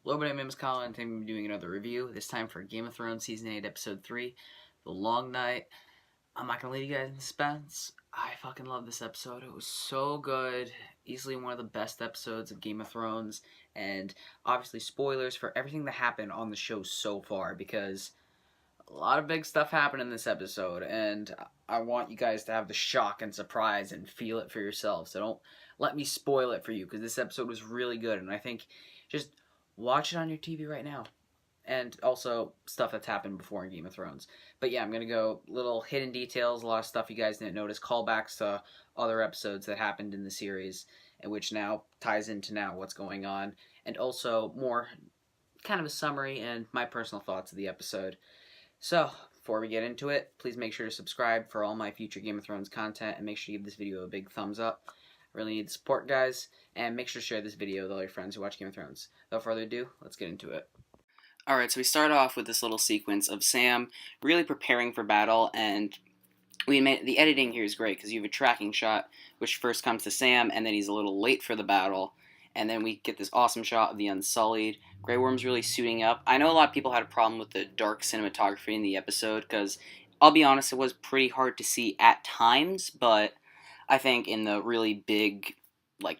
Hello, my name is Colin, and today I'm doing another review, this time for Game of Thrones Season 8, Episode 3, The Long Night. I'm not going to leave you guys in suspense. I fucking love this episode. It was so good. Easily one of the best episodes of Game of Thrones, and obviously spoilers for everything that happened on the show so far, because a lot of big stuff happened in this episode, and I want you guys to have the shock and surprise and feel it for yourselves. So don't let me spoil it for you, because this episode was really good, and I think just watch it on your TV right now. And also stuff that's happened before in Game of Thrones. But yeah, I'm going to go little hidden details, a lot of stuff you guys didn't notice, callbacks to other episodes that happened in the series, and which now ties into now what's going on, and also more kind of a summary and my personal thoughts of the episode. So, before we get into it, please make sure to subscribe for all my future Game of Thrones content, and make sure you give this video a big thumbs up. I really need the support, guys, and make sure to share this video with all your friends who watch Game of Thrones. Without further ado, let's get into it. Alright, so we start off with this little sequence of Sam really preparing for battle, and the editing here is great because you have a tracking shot which first comes to Sam, and then he's a little late for the battle, and then we get this awesome shot of the Unsullied. Grey Worm's really suiting up. I know a lot of people had a problem with the dark cinematography in the episode because, I'll be honest, it was pretty hard to see at times, but I think in the really big,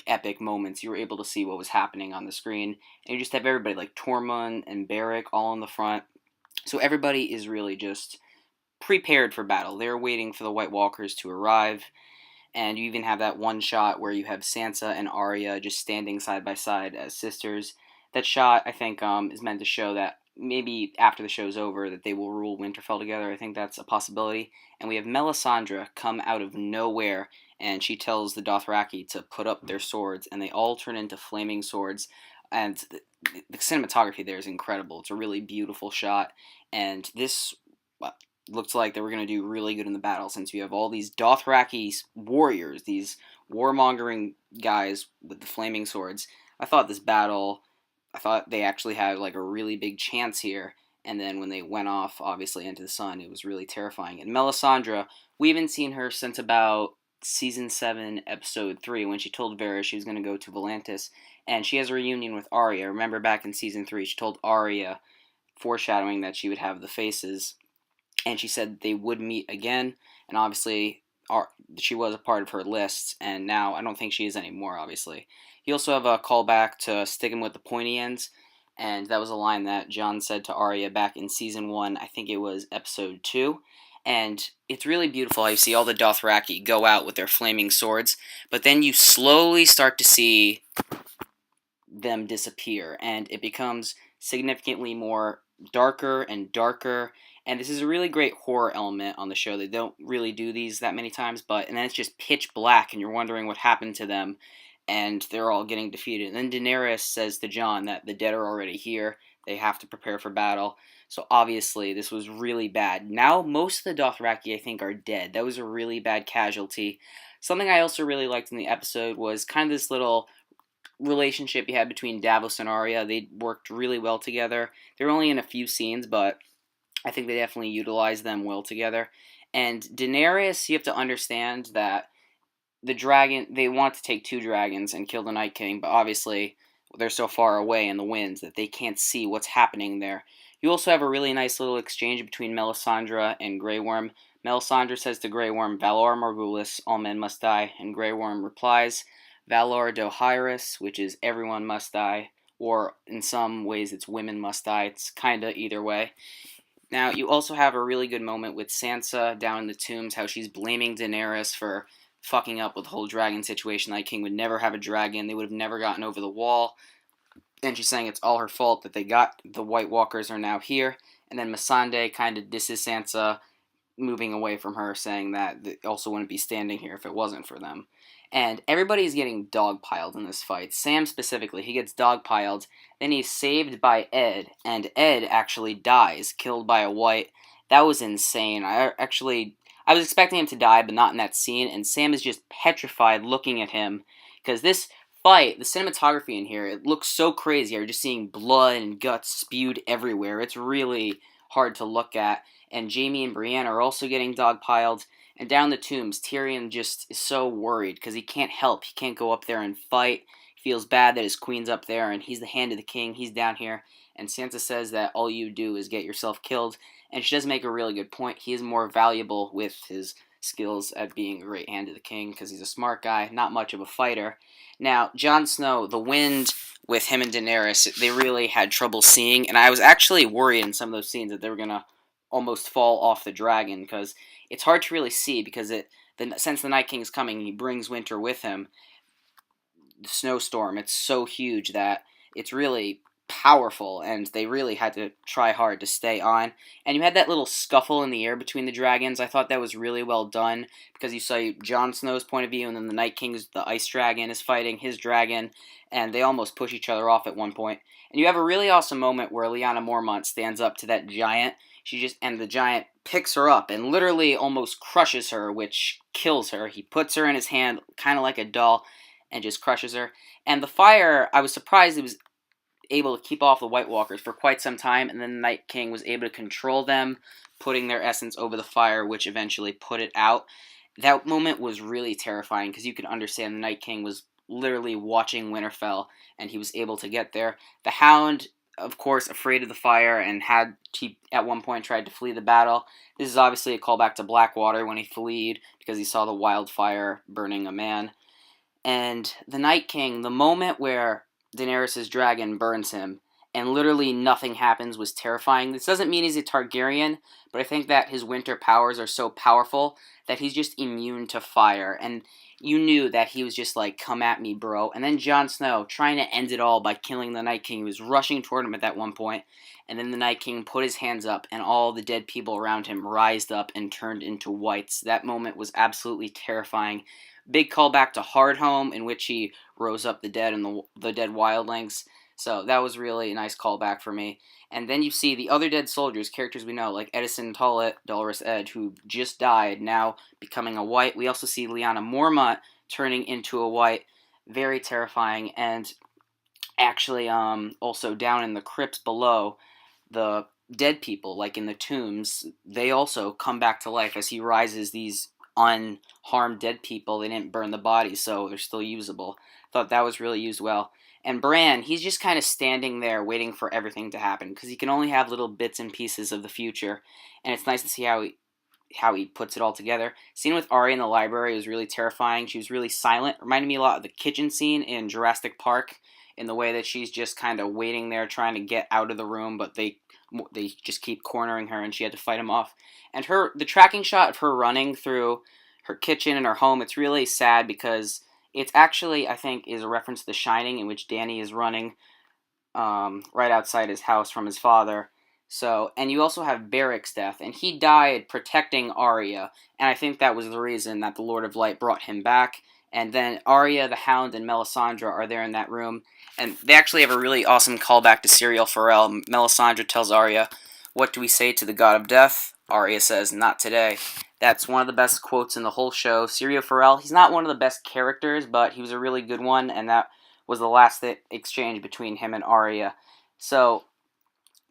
epic moments, you were able to see what was happening on the screen, and you just have everybody like Tormund and Beric all in the front, so everybody is really just prepared for battle. They're waiting for the White Walkers to arrive, and you even have that one shot where you have Sansa and Arya just standing side by side as sisters. That shot, I think, is meant to show that maybe after the show's over that they will rule Winterfell together. I think that's a possibility. And we have Melisandre come out of nowhere, and she tells the Dothraki to put up their swords, and they all turn into flaming swords. And the cinematography there is incredible. It's a really beautiful shot, and this looks like they were going to do really good in the battle, since you have all these Dothraki warriors, these warmongering guys with the flaming swords. I thought they actually had like a really big chance here, and then when they went off, obviously, into the sun, it was really terrifying. And Melisandre, we haven't seen her since about Season 7, Episode 3, when she told Varys she was going to go to Volantis, and she has a reunion with Arya. Remember back in Season 3, she told Arya, foreshadowing that she would have the faces, and she said they would meet again, and obviously she was a part of her list, and now I don't think she is anymore, obviously. You also have a callback to sticking with the pointy ends, and that was a line that Jon said to Arya back in Season 1, I think it was Episode 2, and it's really beautiful how you see all the Dothraki go out with their flaming swords, but then you slowly start to see them disappear, and it becomes significantly more darker and darker. And this is a really great horror element on the show. They don't really do these that many times, and then it's just pitch black, and you're wondering what happened to them, and they're all getting defeated. And then Daenerys says to Jon that the dead are already here. They have to prepare for battle. So obviously, this was really bad. Now, most of the Dothraki, I think, are dead. That was a really bad casualty. Something I also really liked in the episode was kind of this little relationship you had between Davos and Arya. They worked really well together. They're only in a few scenes, but I think they definitely utilize them well together. And Daenerys, you have to understand that they want to take 2 dragons and kill the Night King, but obviously they're so far away in the winds that they can't see what's happening there. You also have a really nice little exchange between Melisandre and Grey Worm. Melisandre says to Grey Worm, Valar Morghulis, all men must die, and Grey Worm replies, Valar Dohaeris, which is everyone must die, or in some ways it's women must die. It's kinda either way. Now, you also have a really good moment with Sansa down in the tombs, how she's blaming Daenerys for fucking up with the whole dragon situation. Night King would never have a dragon. They would have never gotten over the wall. And she's saying it's all her fault that the White Walkers are now here. And then Missandei kind of disses Sansa, moving away from her, saying that they also wouldn't be standing here if it wasn't for them. And everybody's getting dogpiled in this fight. Sam specifically, he gets dogpiled. Then he's saved by Ed, and Ed actually dies, killed by a White. That was insane. I was expecting him to die, but not in that scene, and Sam is just petrified looking at him, because this fight, the cinematography in here, it looks so crazy. You're just seeing blood and guts spewed everywhere. It's really hard to look at. And Jaime and Brienne are also getting dogpiled. And down the tombs, Tyrion just is so worried because he can't help. He can't go up there and fight. He feels bad that his queen's up there and he's the hand of the king, he's down here, and Sansa says that all you do is get yourself killed, and she does make a really good point. He is more valuable with his skills at being a great hand of the king because he's a smart guy, not much of a fighter. Now, Jon Snow, the wind with him and Daenerys, they really had trouble seeing, and I was actually worried in some of those scenes that they were going to almost fall off the dragon because it's hard to really see because since the Night King's coming, he brings winter with him. The snowstorm, it's so huge that it's really powerful, and they really had to try hard to stay on. And you had that little scuffle in the air between the dragons. I thought that was really well done because you saw Jon Snow's point of view, and then the Night King's, the Ice Dragon, is fighting his dragon, and they almost push each other off at one point. And you have a really awesome moment where Lyanna Mormont stands up to that giant. And the giant picks her up and literally almost crushes her, which kills her. He puts her in his hand, kind of like a doll, and just crushes her. And the fire, I was surprised it was able to keep off the White Walkers for quite some time, and then the Night King was able to control them, putting their essence over the fire, which eventually put it out. That moment was really terrifying, because you could understand the Night King was literally watching Winterfell, and he was able to get there. The Hound, of course, afraid of the fire, and at one point tried to flee the battle. This is obviously a callback to Blackwater when he fled, because he saw the wildfire burning a man. And the Night King, the moment where Daenerys' dragon burns him, and literally nothing happens, was terrifying. This doesn't mean he's a Targaryen, but I think that his winter powers are so powerful that he's just immune to fire. And you knew that he was just like, come at me, bro. And then Jon Snow, trying to end it all by killing the Night King, he was rushing toward him at that one point, and then the Night King put his hands up, and all the dead people around him rised up and turned into whites. That moment was absolutely terrifying. Big callback to Hardhome, in which he rose up the dead and the dead wildlings. So that was really a nice callback for me. And then you see the other dead soldiers, characters we know, like Edison Tullett, Dolorous Edd, who just died, now becoming a white. We also see Lyanna Mormont turning into a white. Very terrifying. And actually, also down in the crypts below, the dead people, like in the tombs, they also come back to life as he rises these unharmed dead people. They didn't burn the bodies, so they're still usable. Thought that was really used well. And Bran, he's just kind of standing there waiting for everything to happen, because he can only have little bits and pieces of the future, and it's nice to see how he puts it all together. Scene with Arya in the library was really terrifying. She was really silent. Reminded me a lot of the kitchen scene in Jurassic Park, in the way that she's just kind of waiting there trying to get out of the room, but they just keep cornering her, and she had to fight him off. And the tracking shot of her running through her kitchen and her home, it's really sad because it's actually, I think, is a reference to The Shining, in which Dany is running right outside his house from his father. So, and you also have Beric's death, and he died protecting Arya, and I think that was the reason that the Lord of Light brought him back. And then Arya, the Hound, and Melisandre are there in that room, and they actually have a really awesome callback to Syrio Forel. Melisandre tells Arya, "What do we say to the God of Death?" Arya says, "Not today." That's one of the best quotes in the whole show. Syrio Forel, he's not one of the best characters, but he was a really good one, and that was the last exchange between him and Arya. So,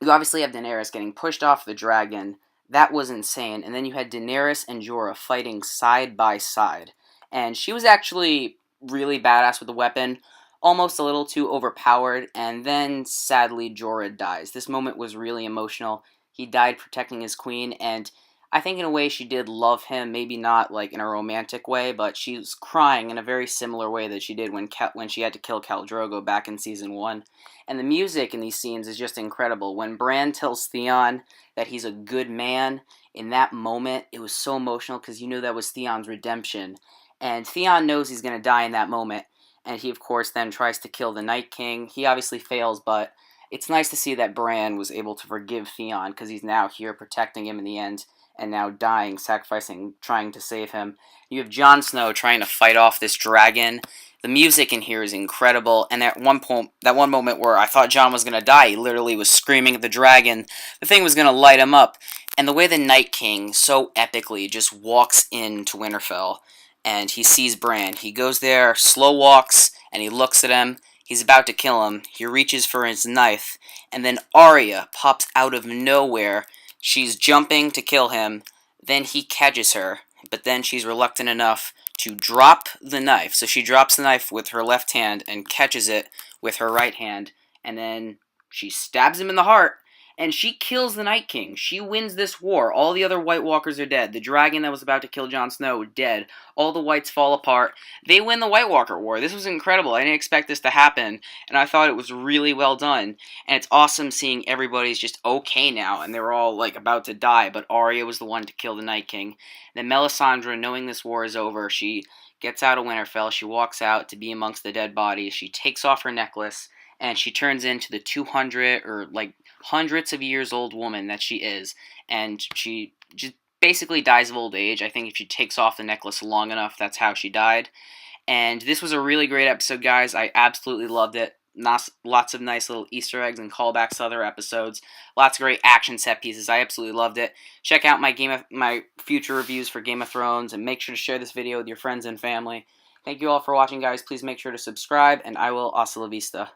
you obviously have Daenerys getting pushed off the dragon. That was insane. And then you had Daenerys and Jorah fighting side by side. And she was actually really badass with the weapon, almost a little too overpowered, and then sadly Jorah dies. This moment was really emotional. He died protecting his queen, and I think in a way she did love him, maybe not like in a romantic way, but she was crying in a very similar way that she did when she had to kill Khal Drogo back in Season 1. And the music in these scenes is just incredible. When Bran tells Theon that he's a good man, in that moment, it was so emotional because you knew that was Theon's redemption. And Theon knows he's going to die in that moment, and he, of course, then tries to kill the Night King. He obviously fails, but it's nice to see that Bran was able to forgive Theon because he's now here protecting him in the end, and now dying, sacrificing, trying to save him. You have Jon Snow trying to fight off this dragon. The music in here is incredible, and at that one moment where I thought Jon was going to die, he literally was screaming at the dragon. The thing was going to light him up. And the way the Night King so epically just walks into Winterfell, and he sees Bran. He goes there, slow walks, and he looks at him. He's about to kill him. He reaches for his knife, and then Arya pops out of nowhere. She's jumping to kill him. Then he catches her, but then she's reluctant enough to drop the knife. So she drops the knife with her left hand and catches it with her right hand, and then she stabs him in the heart, and she kills the Night King. She wins this war. All the other White Walkers are dead. The dragon that was about to kill Jon Snow, dead. All the Whites fall apart. They win the White Walker War. This was incredible. I didn't expect this to happen, and I thought it was really well done. And it's awesome seeing everybody's just okay now, and they're all, like, about to die, but Arya was the one to kill the Night King. Then Melisandre, knowing this war is over, she gets out of Winterfell. She walks out to be amongst the dead bodies. She takes off her necklace, and she turns into the 200 or, like, hundreds of years old woman that she is, and she just basically dies of old age. I think if she takes off the necklace long enough, that's how she died. And this was a really great episode, guys. I absolutely loved it. Lots of nice little Easter eggs and callbacks to other episodes. Lots of great action set pieces. I absolutely loved it. Check out my future reviews for Game of Thrones, and make sure to share this video with your friends and family. Thank you all for watching, guys. Please make sure to subscribe, and I will hasta la vista.